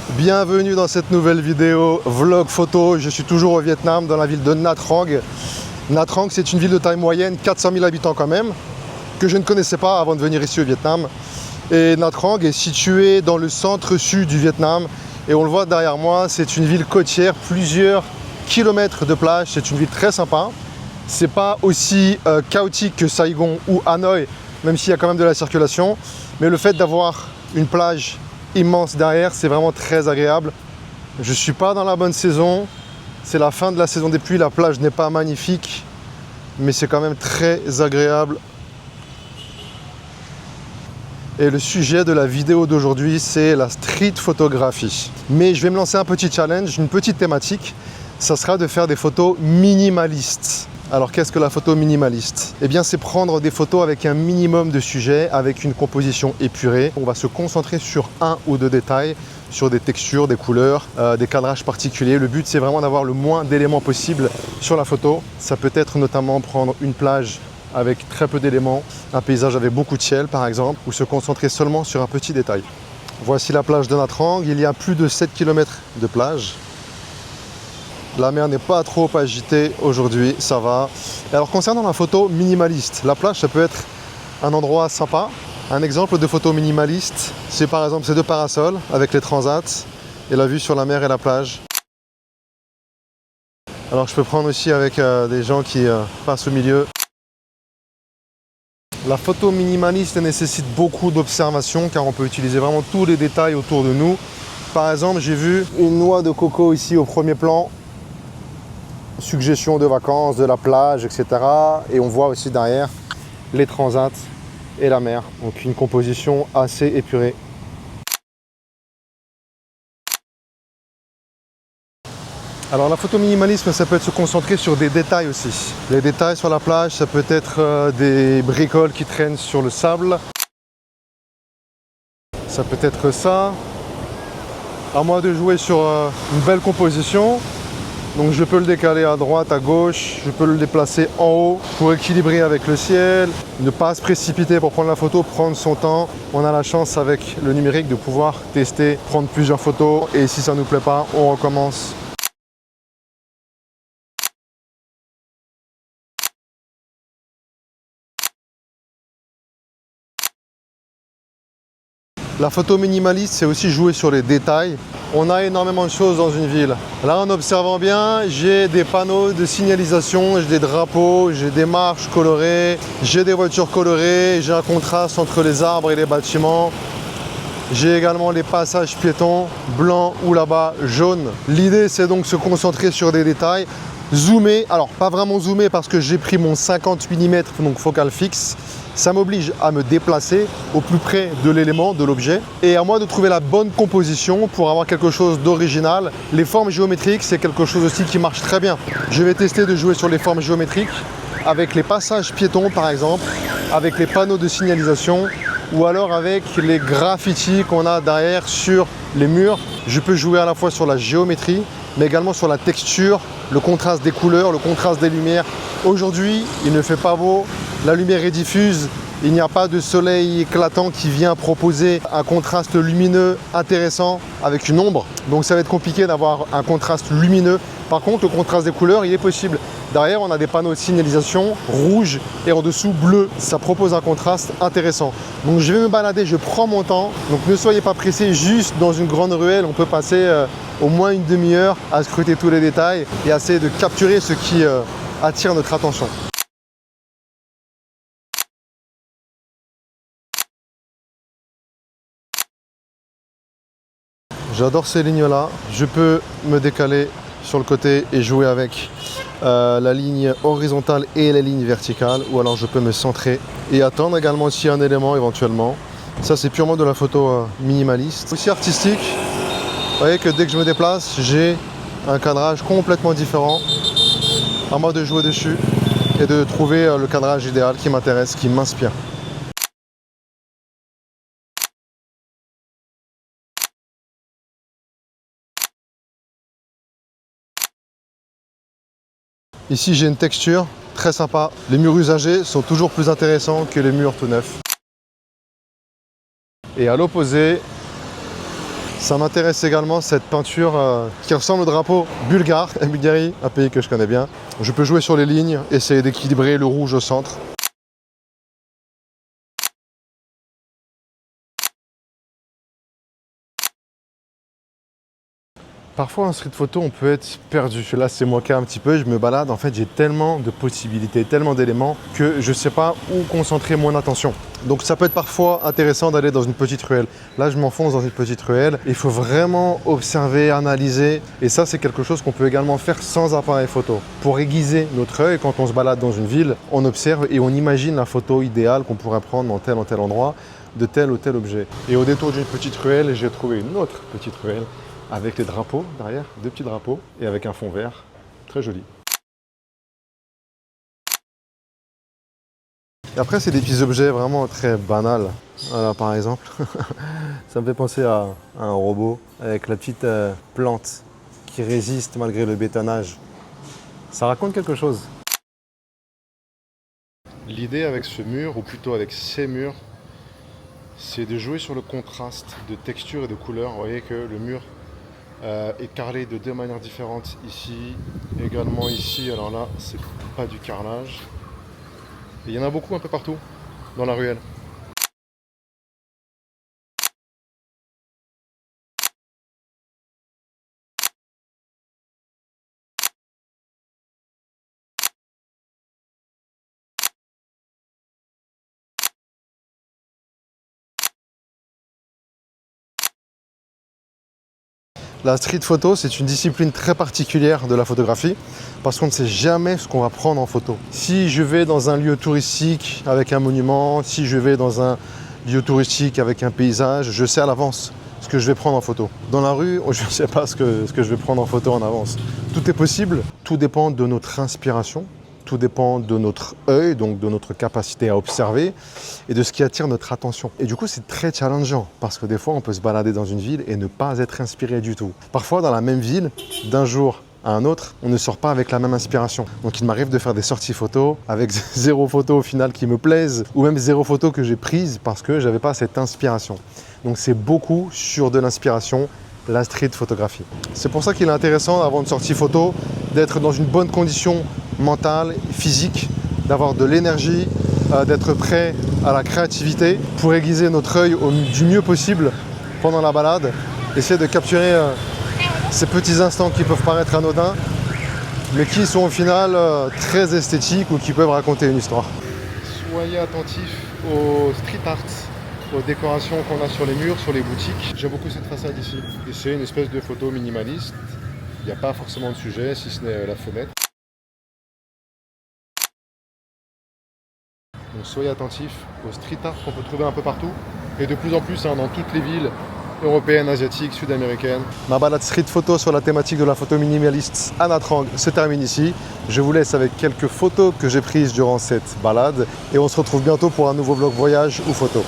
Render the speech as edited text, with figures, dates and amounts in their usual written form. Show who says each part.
Speaker 1: Bienvenue dans cette nouvelle vidéo vlog photo. Je suis toujours au Vietnam, dans la ville de Nha Trang. Nha Trang, c'est une ville de taille moyenne, 400 000 habitants quand même, que je ne connaissais pas avant de venir ici au Vietnam. Et Nha Trang est située dans le centre-sud du Vietnam. Et on le voit derrière moi, c'est une ville côtière, plusieurs kilomètres de plage. C'est une ville très sympa. C'est pas aussi chaotique que Saigon ou Hanoï, même s'il y a quand même de la circulation. Mais le fait d'avoir une plage immense derrière, c'est vraiment très agréable. Je suis pas dans la bonne saison. C'est la fin de la saison des pluies. La plage n'est pas magnifique, mais c'est quand même très agréable. Et le sujet de la vidéo d'aujourd'hui, c'est la street photographie. Mais je vais me lancer un petit challenge, une petite thématique. Ça sera de faire des photos minimalistes. Alors qu'est-ce que la photo minimaliste? Eh bien c'est prendre des photos avec un minimum de sujets, avec une composition épurée. On va se concentrer sur un ou deux détails, sur des textures, des couleurs, des cadrages particuliers. Le but c'est vraiment d'avoir le moins d'éléments possible sur la photo. Ça peut être notamment prendre une plage avec très peu d'éléments, un paysage avec beaucoup de ciel par exemple, ou se concentrer seulement sur un petit détail. Voici la plage de Nha Trang. Il y a plus de 7 km de plage. La mer n'est pas trop agitée aujourd'hui, ça va. Et alors concernant la photo minimaliste, la plage ça peut être un endroit sympa. Un exemple de photo minimaliste, c'est par exemple ces deux parasols avec les transats et la vue sur la mer et la plage. Alors je peux prendre aussi avec des gens qui passent au milieu. La photo minimaliste nécessite beaucoup d'observation car on peut utiliser vraiment tous les détails autour de nous. Par exemple, j'ai vu une noix de coco ici au premier plan. Suggestion de vacances, de la plage, etc. Et on voit aussi derrière les transats et la mer. Donc une composition assez épurée. Alors la photo minimalisme, ça peut être se concentrer sur des détails aussi. Les détails sur la plage, ça peut être des bricoles qui traînent sur le sable. Ça peut être ça. À moi de jouer sur une belle composition. Donc je peux le décaler à droite, à gauche, je peux le déplacer en haut pour équilibrer avec le ciel, ne pas se précipiter pour prendre la photo, prendre son temps. On a la chance avec le numérique de pouvoir tester, prendre plusieurs photos et si ça ne nous plaît pas, on recommence. La photo minimaliste, c'est aussi jouer sur les détails. On a énormément de choses dans une ville. Là, en observant bien, j'ai des panneaux de signalisation, j'ai des drapeaux, j'ai des marches colorées, j'ai des voitures colorées, j'ai un contraste entre les arbres et les bâtiments. J'ai également les passages piétons, blancs ou là-bas jaunes. L'idée, c'est donc de se concentrer sur des détails. Zoomer, alors pas vraiment zoomer parce que j'ai pris mon 50 mm, donc focale fixe. Ça m'oblige à me déplacer au plus près de l'élément, de l'objet. Et à moi de trouver la bonne composition pour avoir quelque chose d'original. Les formes géométriques, c'est quelque chose aussi qui marche très bien. Je vais tester de jouer sur les formes géométriques avec les passages piétons par exemple, avec les panneaux de signalisation ou alors avec les graffitis qu'on a derrière sur les murs. Je peux jouer à la fois sur la géométrie, mais également sur la texture, le contraste des couleurs, le contraste des lumières. Aujourd'hui, il ne fait pas beau, la lumière est diffuse, il n'y a pas de soleil éclatant qui vient proposer un contraste lumineux intéressant avec une ombre. Donc ça va être compliqué d'avoir un contraste lumineux. Par contre, le contraste des couleurs, il est possible. Derrière, on a des panneaux de signalisation rouge et en dessous bleu. Ça propose un contraste intéressant. Donc je vais me balader, je prends mon temps. Donc ne soyez pas pressés, juste dans une grande ruelle, on peut passer au moins une demi-heure à scruter tous les détails et à essayer de capturer ce qui attire notre attention. J'adore ces lignes-là. Je peux me décaler sur le côté et jouer avec la ligne horizontale et la ligne verticale. Ou alors je peux me centrer et attendre également aussi un élément éventuellement. Ça, c'est purement de la photo minimaliste. Aussi artistique. Vous voyez que dès que je me déplace, j'ai un cadrage complètement différent. À moi de jouer dessus et de trouver le cadrage idéal qui m'intéresse, qui m'inspire. Ici, j'ai une texture très sympa. Les murs usagés sont toujours plus intéressants que les murs tout neufs. Et à l'opposé, Ça m'intéresse également cette peinture qui ressemble au drapeau bulgare, la Bulgarie, un pays que je connais bien. Je peux jouer sur les lignes, essayer d'équilibrer le rouge au centre. Parfois en street photo, on peut être perdu. Là, c'est mon cas un petit peu. Je me balade. En fait, j'ai tellement de possibilités, tellement d'éléments que je ne sais pas où concentrer mon attention. Donc, ça peut être parfois intéressant d'aller dans une petite ruelle. Là, je m'enfonce dans une petite ruelle. Il faut vraiment observer, analyser. Et ça, c'est quelque chose qu'on peut également faire sans appareil photo. Pour aiguiser notre œil, quand on se balade dans une ville, on observe et on imagine la photo idéale qu'on pourrait prendre dans tel ou tel endroit de tel ou tel objet. Et au détour d'une petite ruelle, j'ai trouvé une autre petite ruelle avec les drapeaux derrière, 2 petits drapeaux, et avec un fond vert, très joli. Et après, c'est des petits objets vraiment très banals. Voilà, par exemple, ça me fait penser à un robot avec la petite plante qui résiste malgré le bétonnage. Ça raconte quelque chose. L'idée avec ce mur, ou plutôt avec ces murs, c'est de jouer sur le contraste de texture et de couleur. Vous voyez que le mur est carrelé de 2 manières différentes ici, également ici. Alors là, c'est pas du carrelage. Et il y en a beaucoup un peu partout dans la ruelle. La street photo, c'est une discipline très particulière de la photographie parce qu'on ne sait jamais ce qu'on va prendre en photo. Si je vais dans un lieu touristique avec un monument, si je vais dans un lieu touristique avec un paysage, je sais à l'avance ce que je vais prendre en photo. Dans la rue, je ne sais pas ce que je vais prendre en photo en avance. Tout est possible, tout dépend de notre inspiration. Tout dépend de notre œil, donc de notre capacité à observer et de ce qui attire notre attention. Et du coup, c'est très challengeant parce que des fois, on peut se balader dans une ville et ne pas être inspiré du tout. Parfois, dans la même ville, d'un jour à un autre, on ne sort pas avec la même inspiration. Donc il m'arrive de faire des sorties photos avec 0 photo au final qui me plaisent ou même 0 photo que j'ai prise parce que j'avais pas cette inspiration. Donc c'est beaucoup sur de l'inspiration, la street photographie. C'est pour ça qu'il est intéressant avant une sortie photo d'être dans une bonne condition mentale, physique, d'avoir de l'énergie, d'être prêt à la créativité pour aiguiser notre œil du mieux possible pendant la balade, essayer de capturer ces petits instants qui peuvent paraître anodins mais qui sont au final très esthétiques ou qui peuvent raconter une histoire. Soyez attentifs au street art, aux décorations qu'on a sur les murs, sur les boutiques. J'aime beaucoup cette façade ici. Et c'est une espèce de photo minimaliste. Il n'y a pas forcément de sujet, si ce n'est la fenêtre. Donc soyez attentifs au street art qu'on peut trouver un peu partout. Et de plus en plus dans toutes les villes européennes, asiatiques, sud-américaines. Ma balade street photo sur la thématique de la photo minimaliste à Nha Trang se termine ici. Je vous laisse avec quelques photos que j'ai prises durant cette balade. Et on se retrouve bientôt pour un nouveau vlog voyage ou photo.